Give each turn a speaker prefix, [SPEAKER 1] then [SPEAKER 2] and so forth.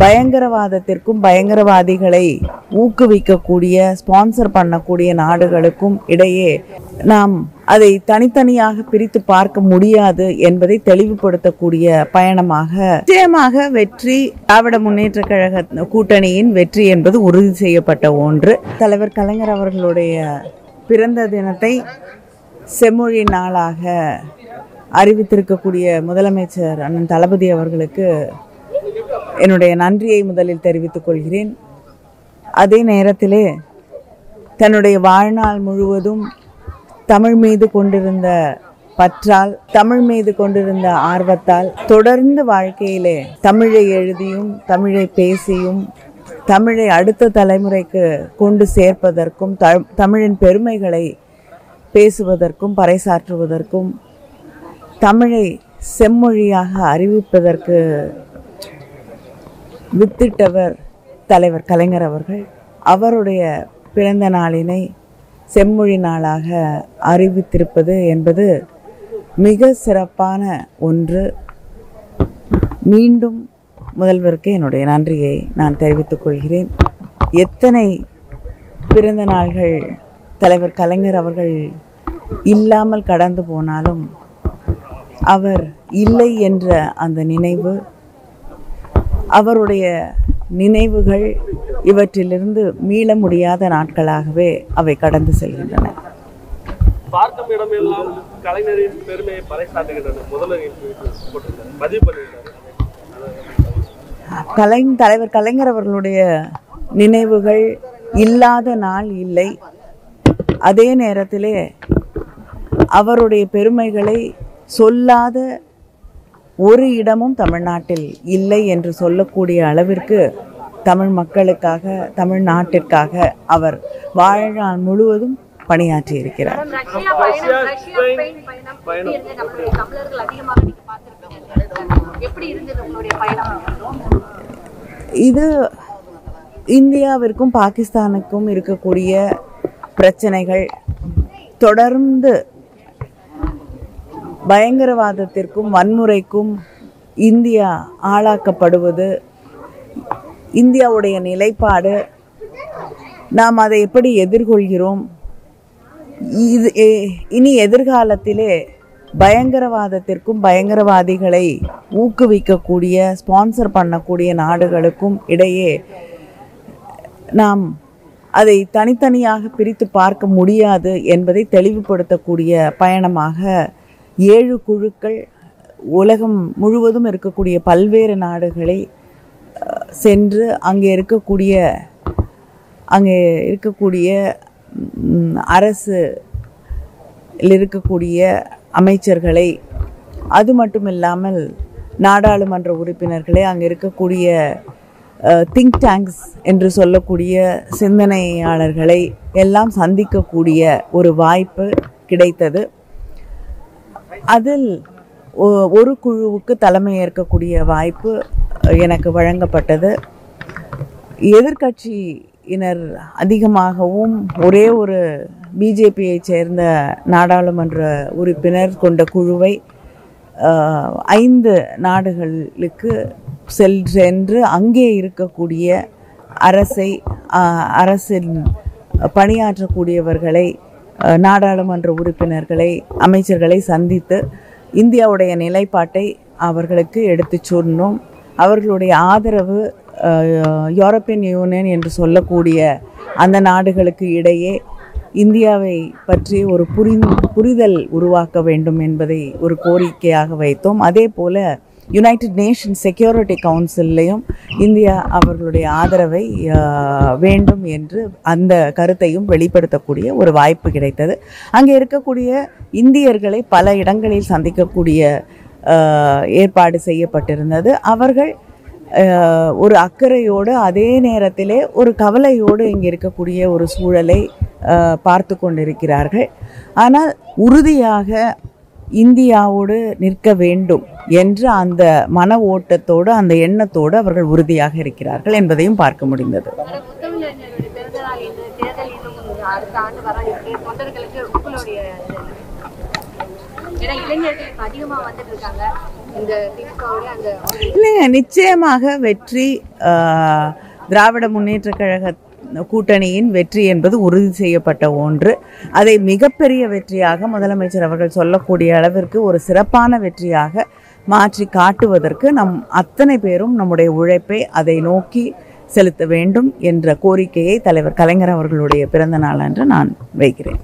[SPEAKER 1] பயங்கரவாதத்திற்கும் பயங்கரவாதிகளை ஊக்குவிக்கக்கூடிய ஸ்பான்சர் பண்ணக்கூடிய நாடுகளுக்கும் இடையே நாம் அதை தனித்தனியாக பிரித்து பார்க்க முடியாது என்பதை தெளிவுபடுத்தக்கூடிய பயணமாக நிச்சயமாக வெற்றி திராவிட முன்னேற்ற கழக கூட்டணியின் வெற்றி என்பது உறுதி செய்யப்பட்ட ஒன்று. தலைவர் கலைஞர் அவர்களுடைய பிறந்த தினத்தை செம்மொழி நாளாக அறிவித்திருக்கக்கூடிய முதலமைச்சர் அண்ணன் தளபதி அவர்களுக்கு என்னுடைய நன்றியை முதலில் தெரிவித்துக் கொள்கிறேன். அதே நேரத்திலே தன்னுடைய வாழ்நாள் முழுவதும் தமிழ் மீது கொண்டிருந்த பற்றால், தமிழ் மீது கொண்டிருந்த ஆர்வத்தால் தொடர்ந்து வாழ்க்கையிலே தமிழை எழுதியும் தமிழை பேசியும் தமிழை அடுத்த தலைமுறைக்கு கொண்டு சேர்ப்பதற்கும் தமிழின் பெருமைகளை பேசுவதற்கும் பறைசாற்றுவதற்கும் தமிழை செம்மொழியாக அறிவிப்பதற்கு வித்திட்டவர் தலைவர் கலைஞர் அவர்கள். அவருடைய பிறந்த நாளினை செம்மொழி நாளாக அறிவித்திருப்பது என்பது மிக சிறப்பான ஒன்று. மீண்டும் முதல்வருக்கு என்னுடைய நன்றியை நான் தெரிவித்துக் கொள்கிறேன். எத்தனை பிறந்த நாள்கள் தலைவர் கலைஞர் அவர்கள் இல்லாமல் கடந்து போனாலும் அவர் இல்லை என்ற அந்த நினைவு, அவருடைய நினைவுகள் இவற்றிலிருந்து மீள முடியாத நாட்களாகவே அவை கடந்து செல்கின்றன.
[SPEAKER 2] பார்க்கும் இடமெல்லாம் கலைஞரின் பெருமையை பறைசாற்றுகின்றன.
[SPEAKER 1] தலைவர் கலைஞர் அவர்களுடைய நினைவுகள் இல்லாத நாள் இல்லை. அதே நேரத்திலே அவருடைய பெருமைகளை சொல்லாத ஒரு இடமும் தமிழ்நாட்டில் இல்லை என்று சொல்லக்கூடிய அளவிற்கு தமிழ் மக்களுக்காக, தமிழ்நாட்டிற்காக அவர் வாழ்நாள் முழுவதும் பணியாற்றி இருக்கிறார். இது இந்தியாவிற்கும் பாகிஸ்தானுக்கும் இருக்கக்கூடிய பிரச்சனைகள், தொடர்ந்து பயங்கரவாதத்திற்கும் வன்முறைக்கும் இந்தியா ஆளாக்கப்படுவது, இந்தியாவுடைய நிலைப்பாடு, நாம் அதை எப்படி எதிர்கொள்கிறோம், இது இனி எதிர்காலத்திலே பயங்கரவாதத்திற்கும் பயங்கரவாதிகளை ஊக்குவிக்கக்கூடிய ஸ்பான்சர் பண்ணக்கூடிய நாடுகளுக்கும் இடையே நாம் அதை தனித்தனியாக பிரித்து பார்க்க முடியாது என்பதை தெளிவுபடுத்தக்கூடிய பயணமாக 7 குழுக்கள் உலகம் முழுவதும் இருக்கக்கூடிய பல்வேறு நாடுகளை சென்று அங்கே இருக்கக்கூடிய அரசு இருக்கக்கூடிய அமைச்சர்களை, அது மட்டும் இல்லாமல் நாடாளுமன்ற உறுப்பினர்களை, அங்கே இருக்கக்கூடிய திங்க் டேங்க்ஸ் என்று சொல்லக்கூடிய சிந்தனையாளர்களை எல்லாம் சந்திக்கக்கூடிய ஒரு வாய்ப்பு கிடைத்தது. அதில் ஒரு குழுவுக்கு தலைமை ஏற்கக்கூடிய வாய்ப்பு எனக்கு வழங்கப்பட்டது. எதிர்கட்சியினர் அதிகமாகவும் ஒரே ஒரு பிஜேபியை சேர்ந்த நாடாளுமன்ற உறுப்பினர் கொண்ட குழுவை 5 நாடுகளுக்கு சென்று அங்கே இருக்கக்கூடிய அரசின் பணியாற்றக்கூடியவர்களை, நாடாளுமன்ற உறுப்பினர்களை, அமைச்சர்களை சந்தித்து இந்தியாவுடைய நிலைப்பாட்டை அவர்களுக்கு எடுத்து சொன்னோம். அவர்களுடைய ஆதரவு யூரோப்பியன் யூனியன் என்று சொல்லக்கூடிய அந்த நாடுகளுக்கு இடையே இந்தியாவை பற்றி ஒரு புரிதல் உருவாக்க வேண்டும் என்பதை ஒரு கோரிக்கையாக வைத்தோம். அதே போல யுனைடெட் நேஷன்ஸ் செக்யூரிட்டி கவுன்சிலையும் இந்தியா அவர்களுடைய ஆதரவை வேண்டும் என்று அந்த கருத்தையும் வெளிப்படுத்தக்கூடிய ஒரு வாய்ப்பு கிடைத்தது. அங்கே இருக்கக்கூடிய இந்தியர்களை பல இடங்களில் சந்திக்கக்கூடிய ஏற்பாடு செய்யப்பட்டிருந்தது. அவர்கள் ஒரு அக்கறையோடு, அதே நேரத்திலே ஒரு கவலையோடு இங்கே இருக்கக்கூடிய ஒரு சூழலை பார்த்து கொண்டிருக்கிறார்கள். ஆனால் உறுதியாக இந்தியாவோடு நிற்க வேண்டும் என்ற அந்த மன ஓட்டத்தோடு, அந்த எண்ணத்தோடு அவர்கள் உறுதியாக இருக்கிறார்கள் என்பதையும் பார்க்க முடிந்தது.
[SPEAKER 3] இளைஞர்களுக்கு அதிகமா வந்துட்டு இருக்காங்க.
[SPEAKER 1] இல்லைங்க, நிச்சயமாக வெற்றி திராவிட முன்னேற்ற கழக கூட்டணியின் வெற்றி என்பது உறுதி செய்யப்பட்ட ஒன்று. அதை மிகப்பெரிய வெற்றியாக முதலமைச்சர் அவர்கள் சொல்லக்கூடிய அளவிற்கு ஒரு சிறப்பான வெற்றியாக மாற்றி காட்டுவதற்கு நம் அத்தனை பேரும் நம்முடைய உழைப்பை அதை நோக்கி செலுத்த வேண்டும் என்ற கோரிக்கையை தலைவர் கலைஞர் அவர்களுடைய பிறந்த நாள் அன்று நான் வைக்கிறேன்.